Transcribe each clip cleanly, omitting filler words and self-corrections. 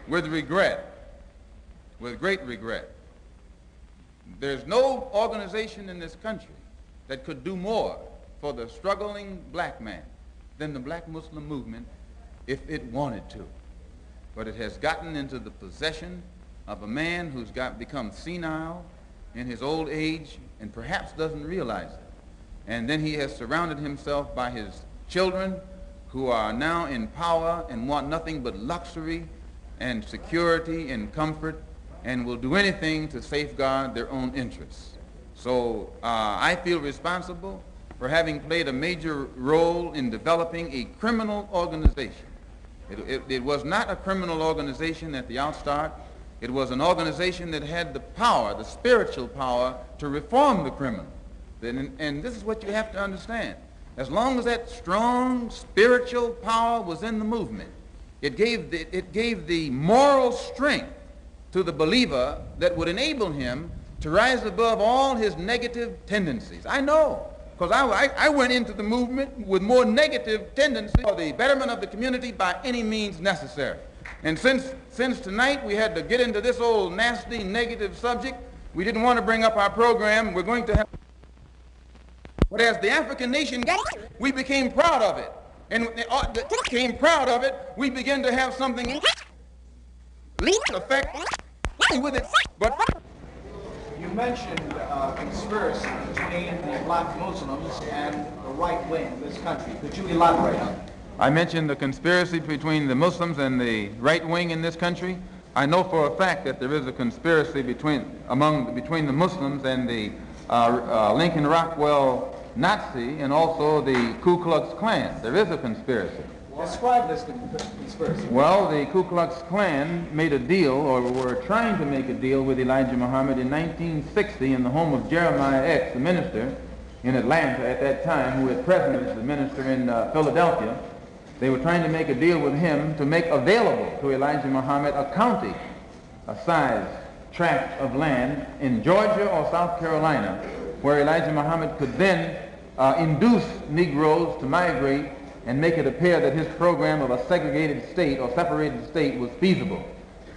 with regret, with great regret. There's no organization in this country that could do more for the struggling black man than the Black Muslim movement if it wanted to. But it has gotten into the possession of a man who's become senile in his old age and perhaps doesn't realize it. And then he has surrounded himself by his children who are now in power and want nothing but luxury and security and comfort and will do anything to safeguard their own interests. So I feel responsible for having played a major role in developing a criminal organization. It was not a criminal organization at the outstart. It was an organization that had the power, the spiritual power, to reform the criminal. And this is what you have to understand. As long as that strong spiritual power was in the movement, it gave the moral strength to the believer that would enable him to rise above all his negative tendencies. I know, because I went into the movement with more negative tendencies for the betterment of the community by any means necessary. And since tonight we had to get into this old nasty negative subject, we didn't want to bring up our program. We're going to have... But as the African nation got it, we became proud of it. And became proud of it, we began to have something effect with it. But you mentioned conspiracy between the black Muslims and the right wing of this country. Could you elaborate on that? I mentioned the conspiracy between the Muslims and the right wing in this country. I know for a fact that there is a conspiracy between the Muslims and the Lincoln Rockwell Nazi and also the Ku Klux Klan. There is a conspiracy. Describe this conspiracy. Well, the Ku Klux Klan made a deal, or were trying to make a deal with Elijah Muhammad in 1960 in the home of Jeremiah X, the minister in Atlanta at that time, who at present is the minister in Philadelphia. They were trying to make a deal with him to make available to Elijah Muhammad a county, a size tract of land in Georgia or South Carolina, where Elijah Muhammad could then induce Negroes to migrate and make it appear that his program of a segregated state or separated state was feasible.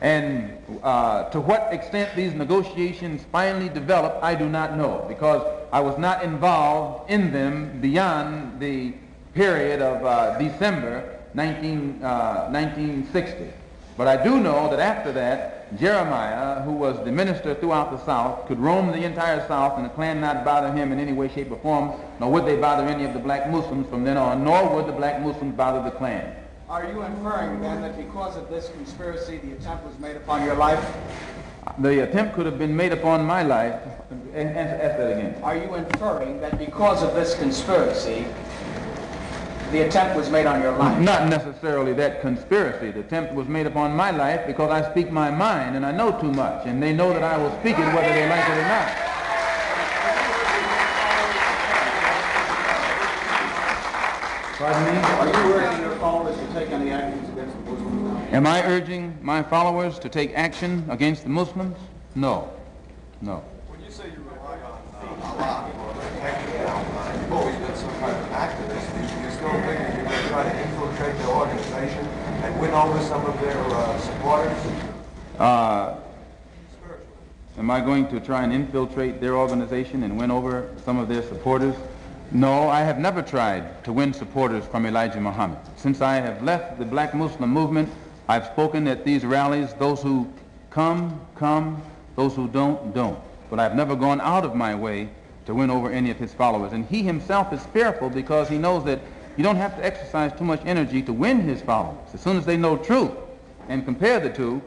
And to what extent these negotiations finally developed, I do not know, because I was not involved in them beyond the period of December 1960. But I do know that after that, Jeremiah, who was the minister throughout the South, could roam the entire South and the Klan not bother him in any way, shape, or form, nor would they bother any of the black Muslims from then on, nor would the black Muslims bother the Klan. Are you inferring then that because of this conspiracy, the attempt was made upon your life? The attempt could have been made upon my life. Ask that again. Are you inferring that because of this conspiracy, the attempt was made on your life? Not necessarily that conspiracy. The attempt was made upon my life because I speak my mind and I know too much, and they know that I will speak it whether they like it or not. Pardon me? Are you urging your followers to take any actions against the Muslims? Am I urging my followers to take action against the Muslims? No. No. When you say you rely on Allah or KKK, you've always been some kind of activist. Do you still think that you're going to try to infiltrate the organization and win over some of their supporters? Am I going to try and infiltrate their organization and win over some of their supporters? No, I have never tried to win supporters from Elijah Muhammad. Since I have left the black Muslim movement, I've spoken at these rallies. Those who come, come. Those who don't, don't. But I've never gone out of my way to win over any of his followers. And he himself is fearful because he knows that you don't have to exercise too much energy to win his followers. As soon as they know truth and compare the two.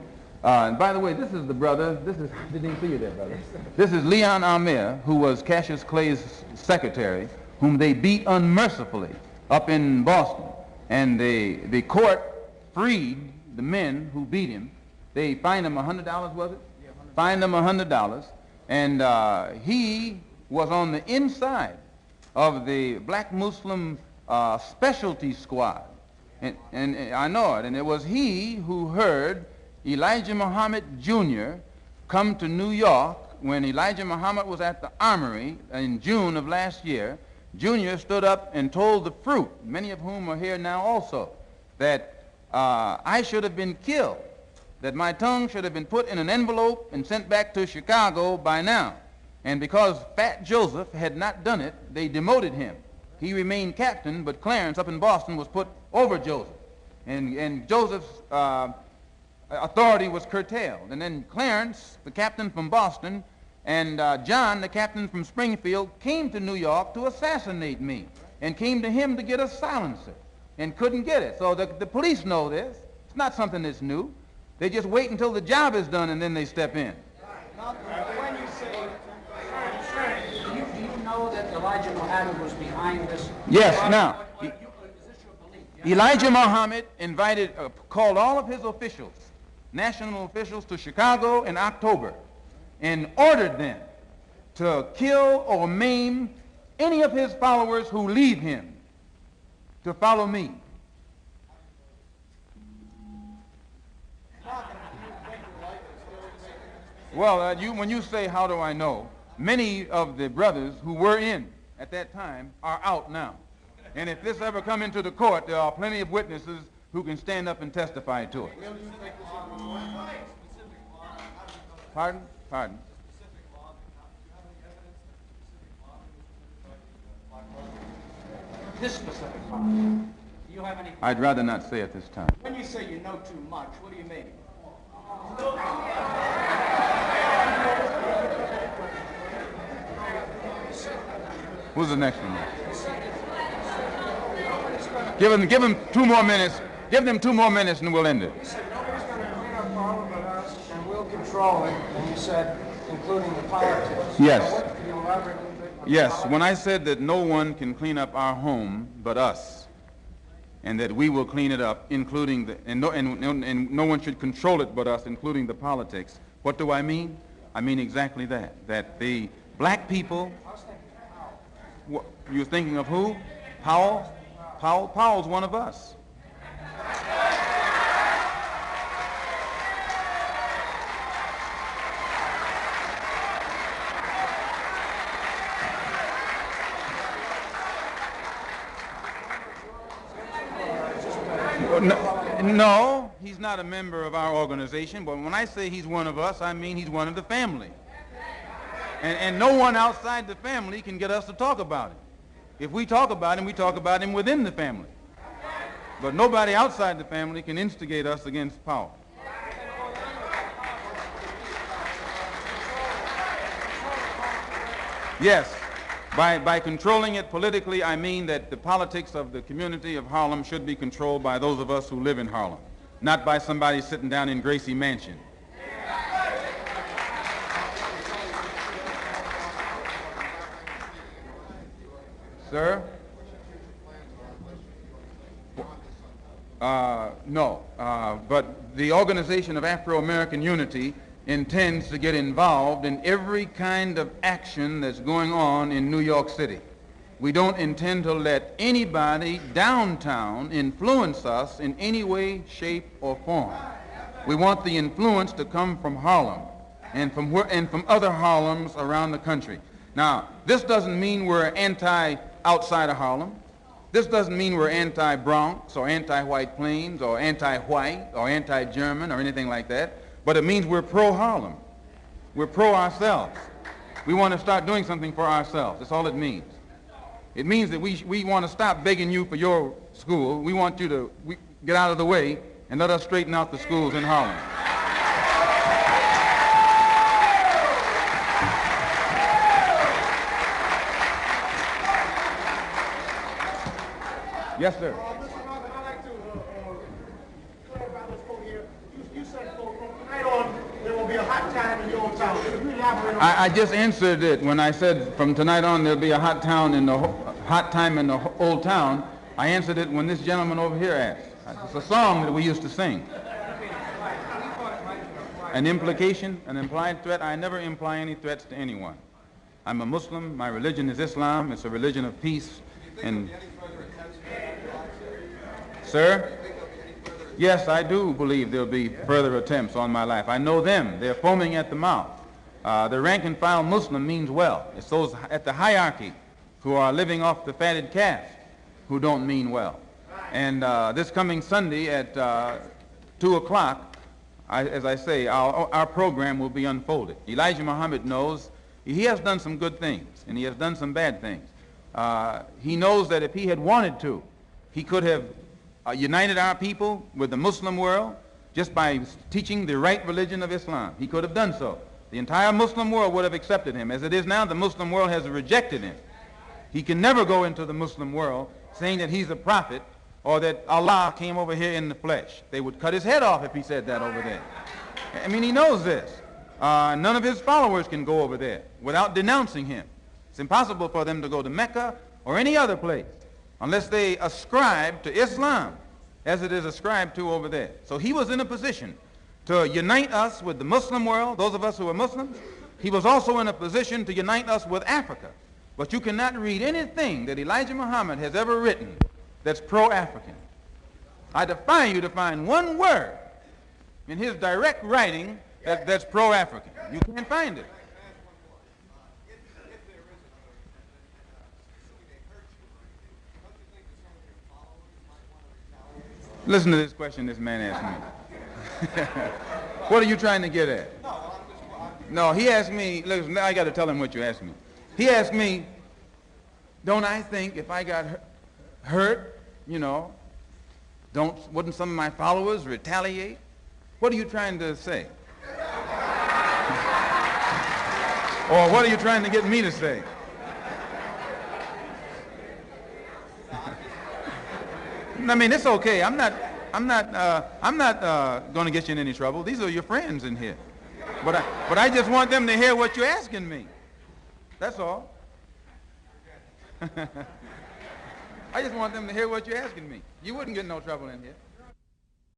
And by the way, this is the brother. I didn't even see you there, brother. This is Leon Amir, who was Cassius Clay's secretary, whom they beat unmercifully up in Boston. And the court freed the men who beat him. They fined him $100, was it? Yeah, fined him $100. And he was on the inside of the black Muslim specialty squad. And I know it. And it was he who heard Elijah Muhammad Jr. come to New York when Elijah Muhammad was at the Armory in June of last year. Junior stood up and told the fruit, many of whom are here now also, that I should have been killed that my tongue should have been put in an envelope and sent back to Chicago by now. And because Fat Joseph had not done it, they demoted him. He remained captain, but Clarence up in Boston was put over Joseph. And Joseph's authority was curtailed. And then Clarence, the captain from Boston, and John, the captain from Springfield, came to New York to assassinate me and came to him to get a silencer and couldn't get it. So the police know this. It's not something that's new. They just wait until the job is done and then they step in. When you say, Do you know that Elijah Muhammad was behind this? Yes, now, Is this your belief? Elijah Muhammad called all of his officials, national officials, to Chicago in October and ordered them to kill or maim any of his followers who leave him to follow me. Well, when you say, how do I know, many of the brothers who were in at that time are out now. And if this ever come into the court, there are plenty of witnesses who can stand up and testify to it. Pardon? Pardon? This specific law. Do you have any? I'd rather not say at this time. when you say you know too much, what do you mean? Who's the next one? Give him 2 more minutes. Give them 2 more minutes and we'll end it. You said nobody's going to clean up all of us and we'll control it, and you said including the politics. Yes. So what, could you elaborate a little bit on the Yes, politics? when I said that no one can clean up our home but us, and that we will clean it up, including and no one should control it but us, including the politics, what do I mean? I mean exactly that. That the black people. You're thinking of who? Powell? Powell's one of us. No, he's not a member of our organization, but when I say he's one of us, I mean he's one of the family. And no one outside the family can get us to talk about it. If we talk about him, we talk about him within the family. But nobody outside the family can instigate us against Powell. Yes, by controlling it politically, I mean that the politics of the community of Harlem should be controlled by those of us who live in Harlem, not by somebody sitting down in Gracie Mansion. Sir? No, but the Organization of Afro-American Unity intends to get involved in every kind of action that's going on in New York City. We don't intend to let anybody downtown influence us in any way, shape, or form. We want the influence to come from Harlem and from other Harlems around the country. Now, this doesn't mean we're outside of Harlem. This doesn't mean we're anti-Bronx or anti-White Plains or anti-white or anti-German or anything like that, but it means we're pro-Harlem. We're pro-ourselves. We want to start doing something for ourselves. That's all it means. It means that we want to stop begging you for your school. We want you to get out of the way and let us straighten out the schools in Harlem. Yes, sir. I'd like to clarify this quote here. You said from tonight on there will be a hot time in your own town. Could you elaborate on I just answered it when I said from tonight on there'll be a hot time in the old town. I answered it when this gentleman over here asked. It's a song that we used to sing. An implication, an implied threat. I never imply any threats to anyone. I'm a Muslim. My religion is Islam. It's a religion of peace. And sir? Yes, I do believe there'll be further attempts on my life. I know them. They're foaming at the mouth. The rank and file Muslim means well. It's those at the hierarchy who are living off the fatted calf who don't mean well. And this coming Sunday at 2 o'clock, as I say, our program will be unfolded. Elijah Muhammad knows he has done some good things, and he has done some bad things. He knows that if he had wanted to, he could have united our people with the Muslim world just by teaching the right religion of Islam. He could have done so. The entire Muslim world would have accepted him. As it is now, the Muslim world has rejected him. He can never go into the Muslim world saying that he's a prophet or that Allah came over here in the flesh. They would cut his head off if he said that over there. I mean, he knows this. None of his followers can go over there without denouncing him. It's impossible for them to go to Mecca or any other place unless they ascribe to Islam as it is ascribed to over there. So he was in a position to unite us with the Muslim world, those of us who are Muslims. He was also in a position to unite us with Africa. But you cannot read anything that Elijah Muhammad has ever written that's pro-African. I defy you to find one word in his direct writing that's pro-African. You can't find it. Listen to this question this man asked me. What are you trying to get at? No, he asked me, listen, I got to tell him what you asked me. He asked me, don't I think if I got hurt, wouldn't some of my followers retaliate? What are you trying to say? Or what are you trying to get me to say? I mean, it's okay. I'm not going to get you in any trouble. These are your friends in here. But I just want them to hear what you're asking me. That's all. I just want them to hear what you're asking me. You wouldn't get in no trouble in here.